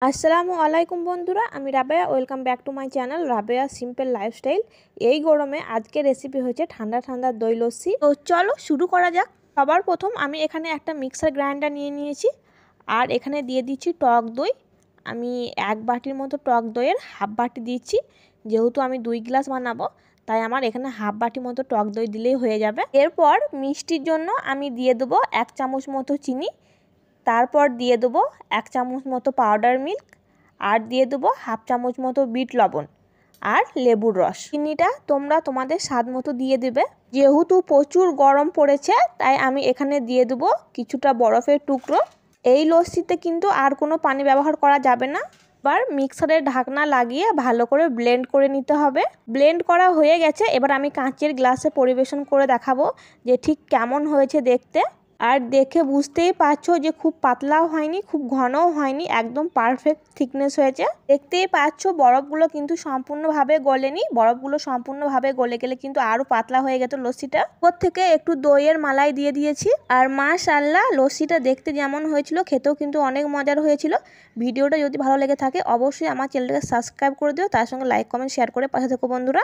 আসসালামু আলাইকুম বন্ধুরা, আমি Rabeya. Welcome back to my channel Rabeya simple lifestyle. এই গরমে আজকে রেসিপি হচ্ছে ঠান্ডা ঠান্ডা দই লস্যি। তো চলো শুরু করা যাক। সবার প্রথম আমি এখানে একটা মিক্সার গ্রাইন্ডার নিয়ে নিয়েছি, আর এখানে দিয়ে দিচ্ছি টক দই। আমি 1 বাটির মতো টক দইয়ের হাফ বাটি দিচ্ছি, যেহেতু আমি 2 গ্লাস বানাবো তাই আমার এখানে হাফ বাটি মতো টক দই দিলেই হয়ে যাবে। এরপর মিষ্টির জন্য আমি দিয়ে দেবো 1 চামচ মতো চিনি, তারপর দিয়ে দেবো 1 চামচ মতো পাউডার মিল্ক, আর দিয়ে দেবো হাফ চামচ মতো বিট লবণ আর লেবুর রস। চিনিটা তোমরা তোমাদের স্বাদ মতো দিয়ে দেবে। যেহেতু প্রচুর গরম পড়েছে তাই আমি এখানে দিয়ে দেবো কিছুটা বরফের টুকরো। এই লস্যিতে কিন্তু আর কোনো পানি ব্যবহার করা যাবে না। এবার মিক্সারের ঢাকনা লাগিয়ে ভালো করে ব্লেন্ড করে নিতে হবে। ব্লেন্ড করা হয়ে গেছে, এবার আমি কাঁচের গ্লাসে পরিবেশন করে দেখাবো যে ঠিক কেমন হয়েছে দেখতে। আর দেখে বুঝতেই পারছো যে খুব পাতলাও হয়নি, খুব ঘনও হয়নি, একদম পারফেক্ট থিকনেস হয়েছে। দেখতেই পাচ্ছো বরফগুলো কিন্তু সম্পূর্ণভাবে গলেনি। বরফগুলো সম্পূর্ণভাবে গলে গেলে কিন্তু আরও পাতলা হয়ে গেছে লস্যিটা। উপর থেকে একটু দইয়ের মালাই দিয়ে দিয়েছি। আর মাশাআল্লাহ, লস্যিটা দেখতে যেমন হয়েছিল খেতেও কিন্তু অনেক মজার হয়েছিল। ভিডিওটা যদি ভালো লেগে থাকে অবশ্যই আমার চ্যানেলটাকে সাবস্ক্রাইব করে দিও, তার সঙ্গে লাইক কমেন্ট শেয়ার করে পাশে থেকো বন্ধুরা।